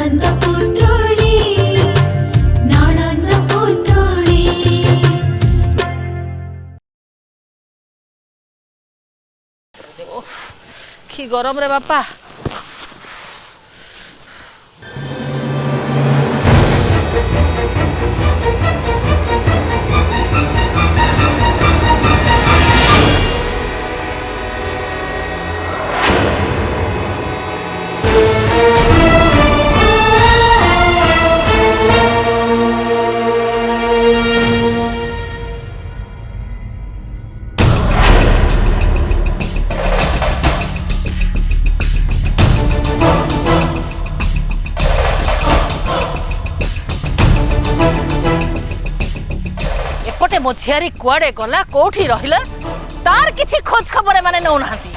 ननंद पुटोली ननंद पुटोली कि गरम रे बापा एपटे मो झियारी कुआडे गला कोठी रहिला तार किछि खोज खबर माने नौ नांती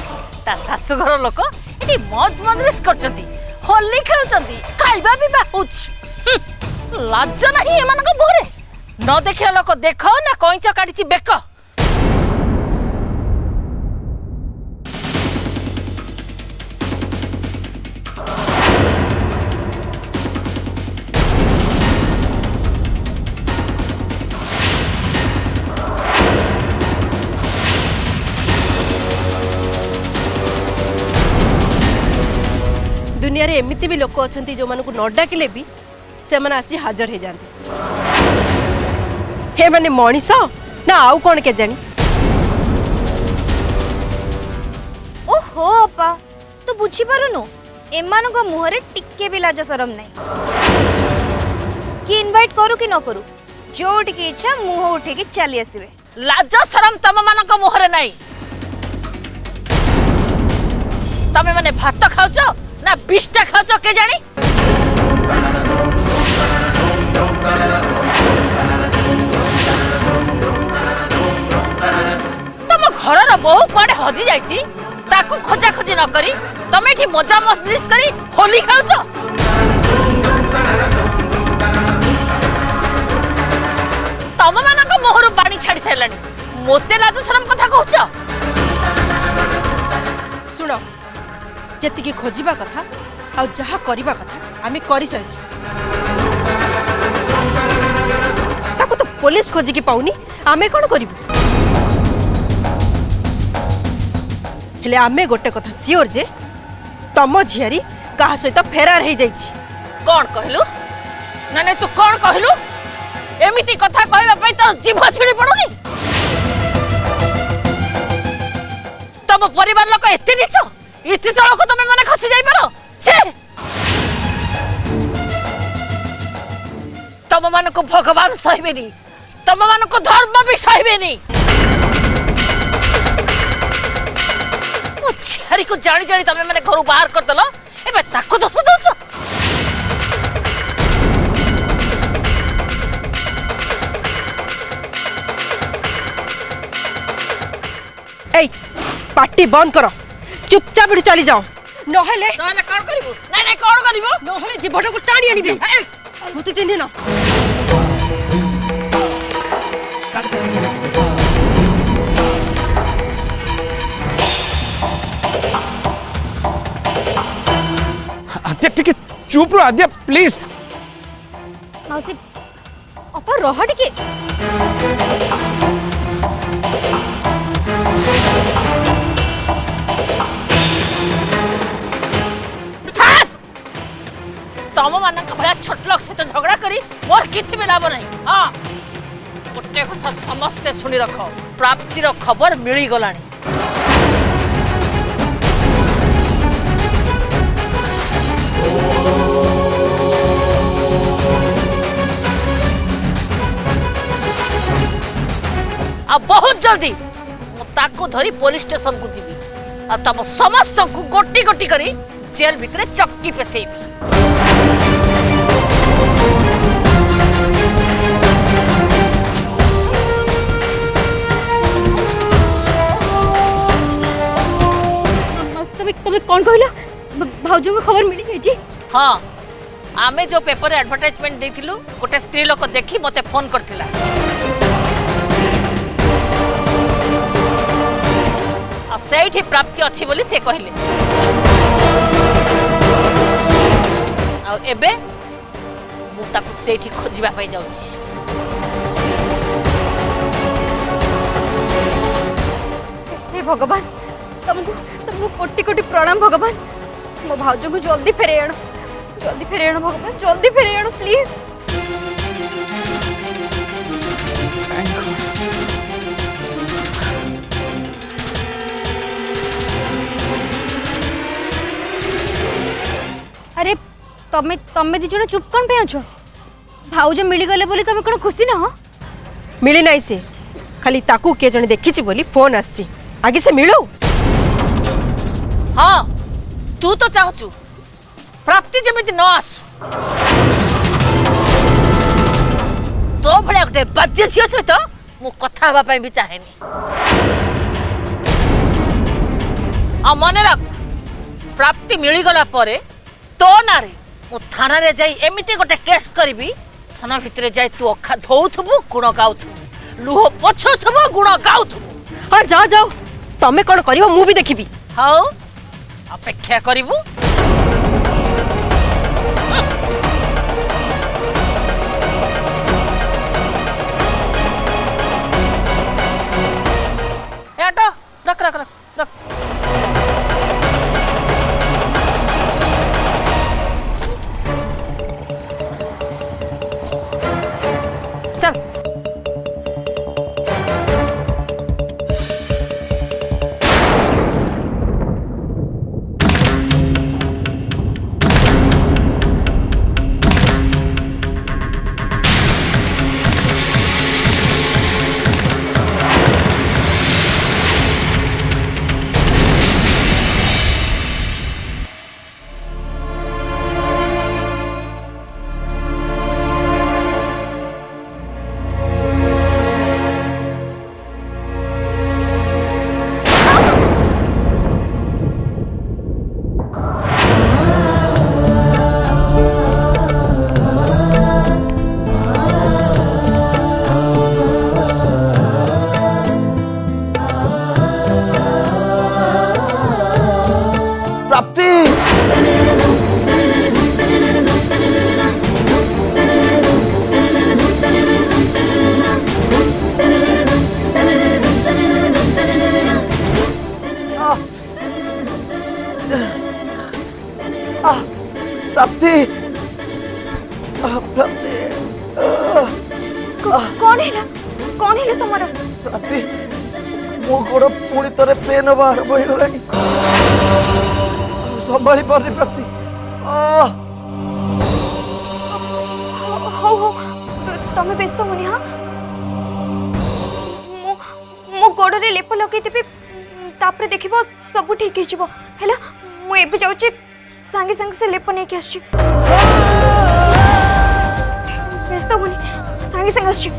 ता सासुघर लोक एटी मौज मजलिस करचंती होली खेलचंती खाइबा पिबा होछ लाज नाही एमानक बोरे न देखिया लोक देखो ना कइच काटिछि बेक दुनिया रे एमिति भी लोक अछंती जो मानको न डाकिले भी से माने आसी हाजर हे जानती हे माने मणिष ना आउ कोन के जानी ओहो अपा तू बुझी पारुनु एमान को मुहरे टिक्के भी लाज शरम नहीं कि इनवाइट करू कि न करू जोट की इच्छा मुंह उठे के चली आसीबे लाज शरम तम मानक मुहरे नाही तमे माने भात खाउछो ना बिष्टा खाउछो के जानी तम घरर बहु कुआडे हजी जाइछि ताकू खोजा खोजी न करी तमे एठी मजा मस्लिस करी होली खेलुछो तम मानक मोहरु पानी छाड़ी साइलानी मोते लाज शरम कथा कहउछो सुनो जेतिकी खोजिबा कथा आ जहा करिबा कथा आमे करि सरी ताको तो पुलिस खोजी की पाउनी आमे कोन करिबु हेले आमे गोटे कथा सियोर जे तम झियारी कहा सहित फेरार हे जाइछि कोन कहलु नाने तू कोन कहलु एमिति कथा कहबा पई तो जीभ छिड़ी पडुनी तम परिवार लोक एते नीच इति तळक तमे माने खसी जाई पारो छे तम मान को भगवान सहिबेनी तम मान को धर्म भी सहिबेनी ओ छारी को जानी जानी तमे माने घर बाहर कर दलो एबे ताको दोष दउछ ए पार्टी बंद करो चुपचाप इठ चली जाओ नहले नहले कोन करिवो नै नै कोन करिवो नहले जीवटा को टाणी आनिबे मते चिन्ह न आद्या टिके चुप रहो आद्या प्लीज मौसी अपा रह टिके तम मानक भया छोट लोक से तो झगड़ा करी मोर किछि भी लाभ नहीं हां गोटे कथा समस्ते सुनी रख प्राप्तिर खबर मिली गलानी अब बहुत जल्दी ताको धरी पुलिस स्टेशन को जीवी आ तम समस्त को गोटी गोटी करी जेल भितरे चक्की पेसेबी तबे कौन कहला भाउजो को खबर मिली गई जी हाँ आमे जो पेपर एडवर्टाइजमेंट देथिलु गोटे स्त्री लोक देखी मते फोन करथिला आ सेठी प्राप्ति अछि बोली से कहले आ एबे मु ताकू सेठी खोजिबा पई जाउची। हे भगवान तुमको तुमको कोटि कोटि प्रणाम भगवान। मो भाउज को जल्दी फेरे आनो भगवान, जल्दी फेरे आनो प्लीज। अरे तमे तमे दी जण चुप कोन पे अछो? भाउज मिली गले बोली तमे कोन खुशी ना हो? मिली नहीं से खाली ताकू किए जने देखिछि बोली फोन आछि, आगे से मिलू। हाँ तू तो चाहचु प्राप्ति जमिति न आसु। तो भले गोटे बाज्य झियो सहित मु कथा हवा पई भी चाहेनी। आ मने रख प्राप्ति मिली गला परे तो नारे मु थाना रे जाई एमिति गोटे केस करबी, थाना भितरे जाई तू अखा धोउथबु गुण गाउथबु, लुह पोछुथबु गुण गाउथबु। हाँ जाओ जाओ, तमे कौन करिवो मु भी देखिबी। हाउ अपेक्षा करिबु। एटो रख रख रख रख। चल प्राप्ति प्राप्ति प्राप्ति कौन है तुम्हारा? प्राप्ति मो गोड़ पुणी थे पेन हवा आरंभ होगा संभाली पारनी प्राप्ति। हो तमे व्यस्त होनी। हाँ मो गोड़े लेप लगे तापर देखिबो सब ठीक है जीवो हैला। मु एबे जाउची संगे संगे से लेप नहीं के आछी। व्यस्त होनी संगे संगे आछी।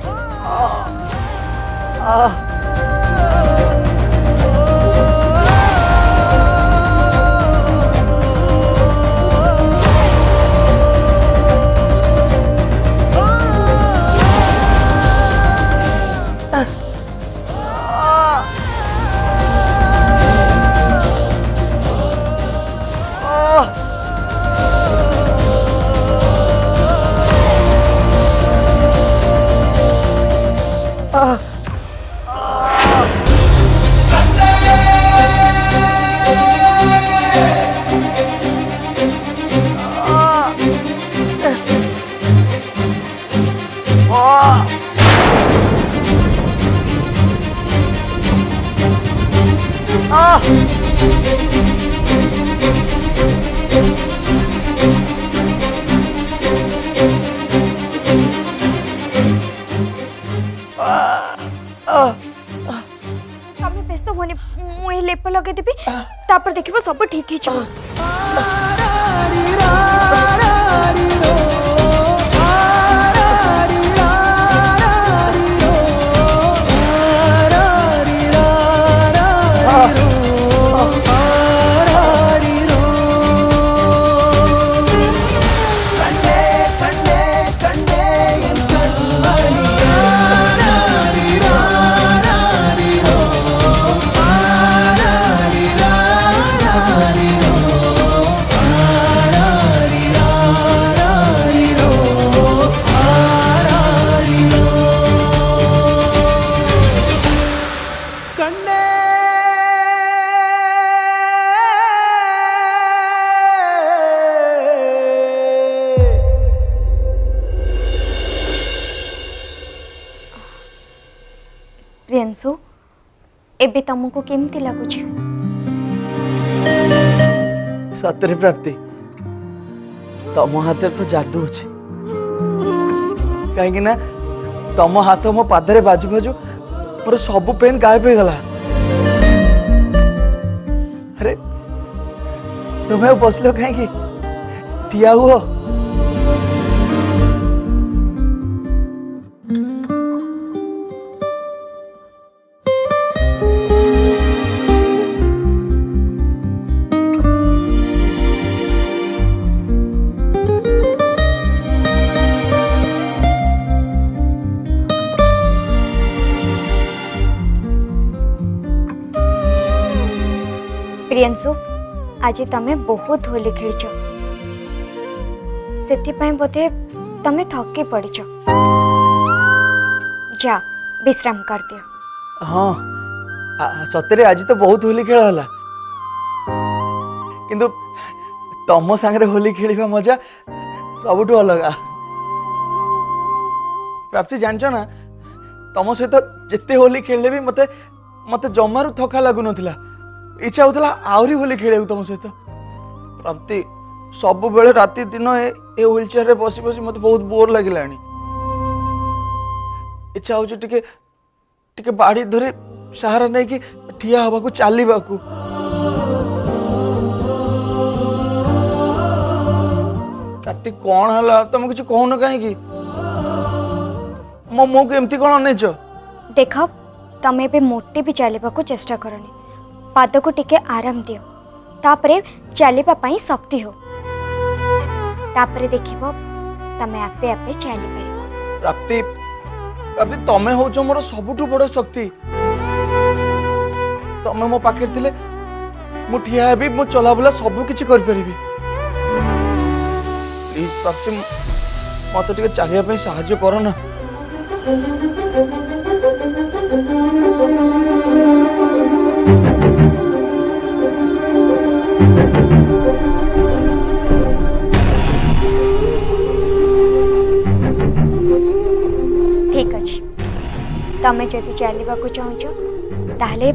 तमे व्यस्त होनी मु ए लेप लगे देबी तापर देखिबो सब ठीक है जीवो। प्रियांशु एबे तुमको केमती लगुच? सतरे प्राप्ति तम हाथ तो जादू अच्छे कहीं ना तम हाथ मो पादरे बाजू बाजू मोर सब पेन गायब हो गला। अरे तुम्हें बसलो कहीं ठिया हुआ प्रियांशु आज तमे बहुत होली खेल से बोधे तमे थकी पड़ जा विश्राम कर दियो। हाँ सतरे आज तो बहुत होली खेल होला किंतु तम सांगरे होली खेलिबा मजा सबुठु अलग। प्राप्ति जानछ ना तम सहित जिते होली खेलले भी मते मते जमारू थका लागु नथिला इच्छा होता आहरी होली खेल तुम सहित। प्राप्ति सब बेले राति दिन ए व्हील चेयर रे बसी बसी मत बहुत बोर लगिला इच्छा हो टिके बाड़ी धरे सहारा नहीं कि ठिया हवा को चलवा को। काटी कौन है तुम किसी कहन कहीं मो को एमती कौन अनेच? देख तमे भी मोटे भी चलवा को चेष्टा करनी पाद को टिके आराम दियो तापरे चलिबा पई शक्ति हो तापरे देखिबो तमे आपे आपे चली पाइबो। प्राप्ति प्राप्ति तमे होचो मोर सबुठु बड़ शक्ति तमे मो पाखे थिले मु ठिया हेबी मु चला बुला सब किछि कर परिबी। प्लीज प्राप्ति मते टिके चलिया पई सहाय्य करो ना। ठीक अच्छे तमें जदि चलवा को चाहूच ताहले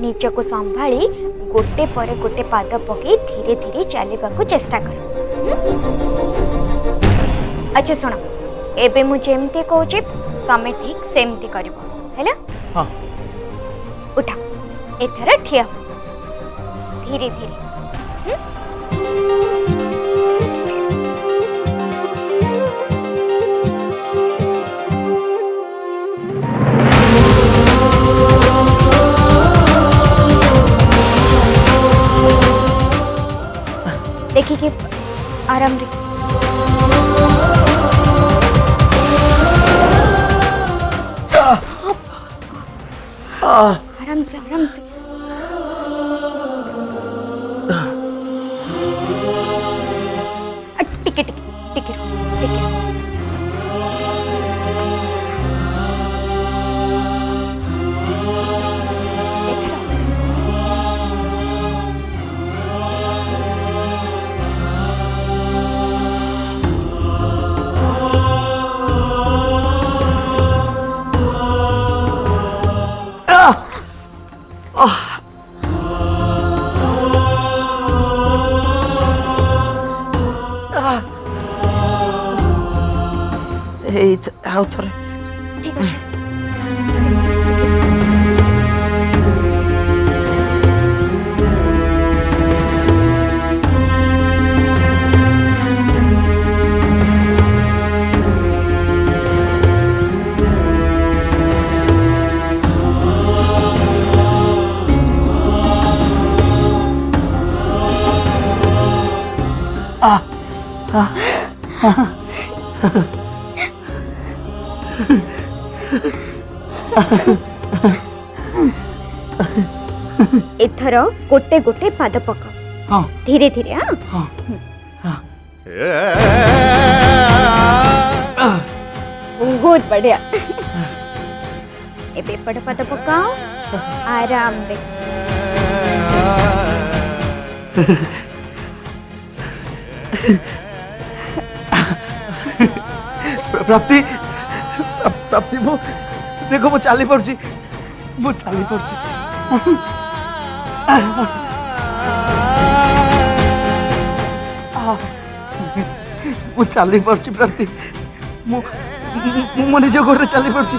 निज को संभाली गोटे पर गोटे पाद पकई धीरे धीरे चलवा को चेष्टा कर। अच्छा सुन एबे मु जेमती कहूची तमें ठीक सेमती करबो हैला। हां उठा एथरा ठिया हो धीरे धीरे। देखिए कि आराम रे आराम से आराम से। टिके टिके टिके टिके आओ थोड़े ठीक है। एथर गोटे गोटे पाद पकाओ। हाँ धीरे धीरे। हाँ हाँ बहुत बढ़िया। एबे पड़ पाद पकाओ आराम रे। प्राप्ति प्राप्ति मो देखो मो चाली पड़ची ମୁଁ ଚାଲି ପଡୁଛି ମୁଁ ଚାଲି ପାରୁଛି ପ୍ରାପ୍ତି ମୁଁ ମୋ ନିଜ ଗୋଡ଼ରେ ଚାଲି ପାରୁଛି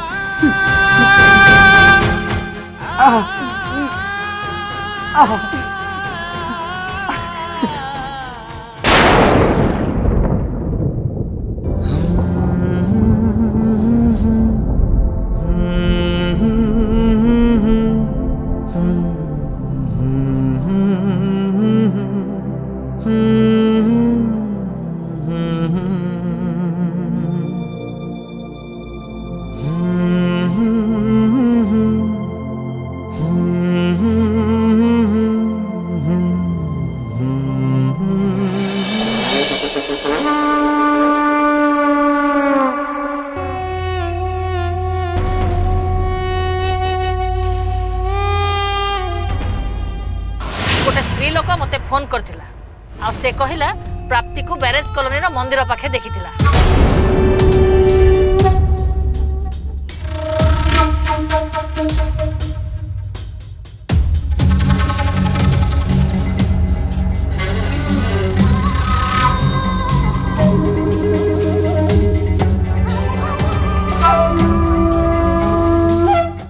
गोटे स्त्री लोक मते फोन करथिला आ से कहिला प्राप्ति को बैरेज कॉलोनी रो मंदिर पाखे देखिथिला।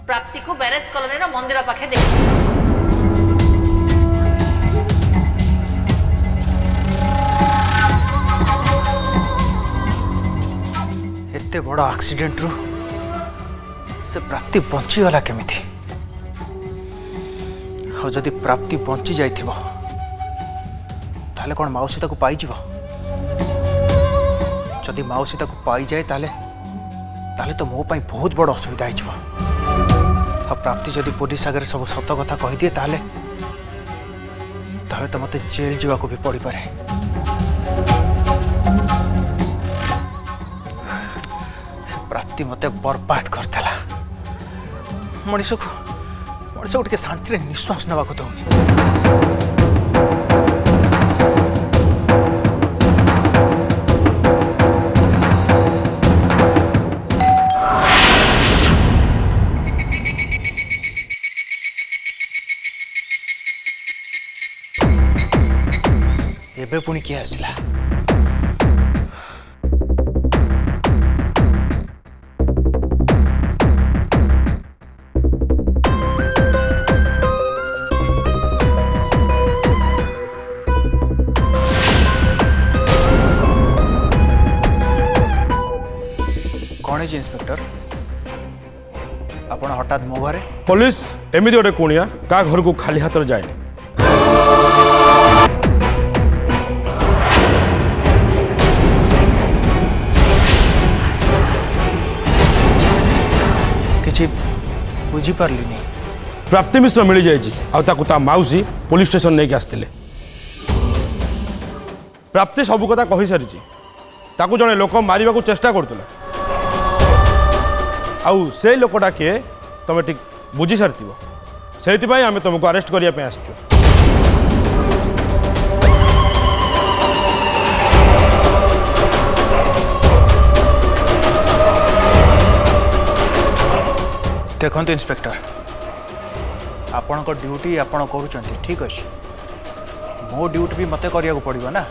प्राप्ति को बैरेज कॉलोनी रो मंदिर पाखे देखिथिला। एते बड़ एक्सीडेंट रु से प्राप्ति बंची गला केमिति और जदि प्राप्ति बंची जाइथिबो ताले कोन माउसी ताकू पाई जिवो जदि माउसी ताकू पाई जाए ताले ताले तो मो पई बहुत बड़ असुविधा आइ जिवो और प्राप्ति जदि पुलिस आगे सब सत कथा कहि दिए ताले ताले तो मते जेल जीवा को भी पड़ी पारे। प्राप्ति मते बर्बाद करदेला मनीष को टे शांति रे निश्वास नवा को दौनी। एबे पुणी किए आसला कौन है इंस्पेक्टर आपण हठात मो घरे पुलिस एमती गोटे कुणिया का घर को खाली हाथ जाए किसी बुझी पारली नहीं। प्राप्ति मिश्र मिल जाए माउसी पुलिस स्टेशन नहीं आसते प्राप्ति सब कथा कही सारी जड़े लोक मारिबा को चेष्टा करतला आउ से लोकटा किए तुम ठीक बुझी सारी से आम तुमको अरेस्ट करने आसचु। देखो इंस्पेक्टर आपण को ड्यूटी आपण करूछंती ठीक अछि मो ड्यूटी भी मते करिया को पड़िबो ना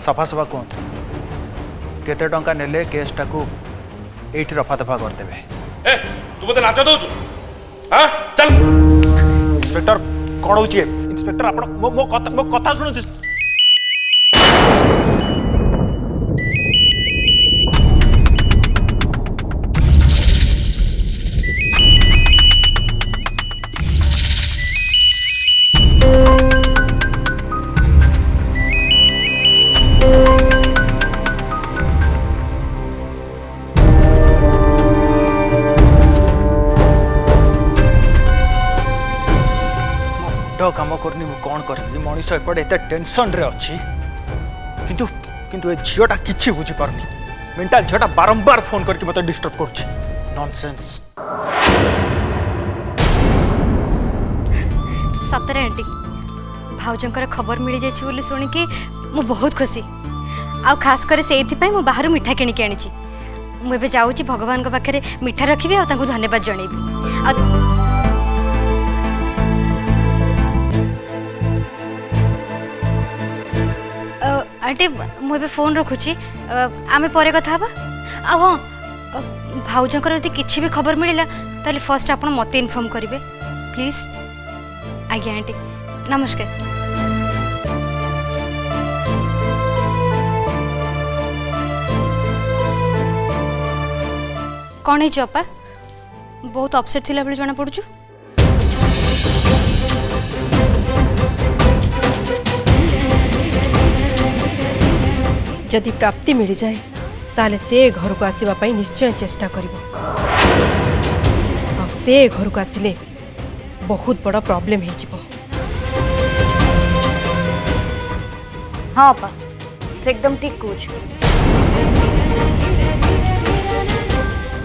सफा सफा कहतु केते टंका नेले केसटा को एठी रफा दफा कर देबे। ए तू मते नाच दउछु हां चल इंस्पेक्टर कोन होची इंस्पेक्टर आपण मो कथा सुनु काम करनी मु कौन करनी मनीष एपटे एत टेंशन रे अच्छी किंतु किंतु ए झीटा किछि बुझी पारनी मेंटल झीटा बारंबार फोन करके मते डिस्टर्ब करछि नॉनसेंस। सतरे आंटी भाउजंकर खबर मिल जाइछि बोली सुनिके मु बहुत खुशी आ खास करे सेइथि पई मु बाहर मिठा किनि के आनिछि मुझे जाऊँगी भगवान पाखे मिठा रखी और धन्यवाद जनइबी। आंटी मुझे फोन रखुची आम पर कथा हाँ भाउजर यदि किसी भी खबर मिलला ताले फर्स्ट आप मत इनफॉर्म करेंगे प्लीज। आज्ञा आंटी नमस्कार। कौन है अपा बहुत अपसेट थिला बेले जना पड़ुछु। जदि प्राप्ति मिल जाए ताले से घर को आसवा पाई निश्चय चेष्टा करिबो। से घर को आसिले बहुत बड़ा प्रॉब्लम है जिवो। हाँ अपा तो एकदम ठीक कौच।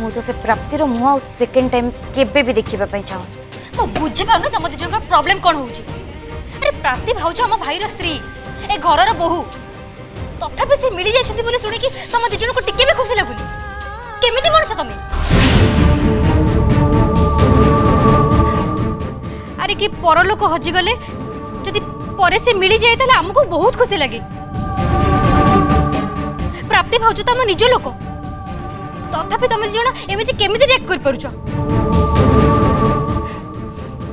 मु तो से प्राप्तिर मुह सेकेंड टाइम केबे भी देखिबा पई चाहूँ। मु बुझी पानु तम दी जन प्रॉब्लम कोन होउची। अरे प्राप्ति भाउज हम भाईर स्त्री ए घरर बहु तथापि से मिली जाइछथि बोली सुनी कि तम दी जन को टिके भी खुशी लागुनी। केमिति मणस तमे? अरे कि परलोक हजि गले जदि परे से मिली जाए ताले हमको बहुत खुशी लगे। प्राप्ति भाउज त हम निज लोक तथापि तमे दी जन एमिति केमिति रिएक्ट कर परछ?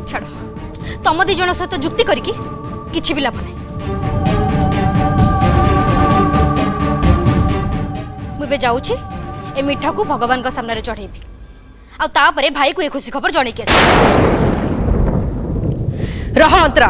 छाड़ तम दी जन सहित जुक्ति करिकी किछि भी लाभ नहीं। मुझे जाऊँगी ए मिठा को भगवान का सामने चढ़ेबी आ तापरे भाई को ये खुशी खबर जणे के रह अंतरा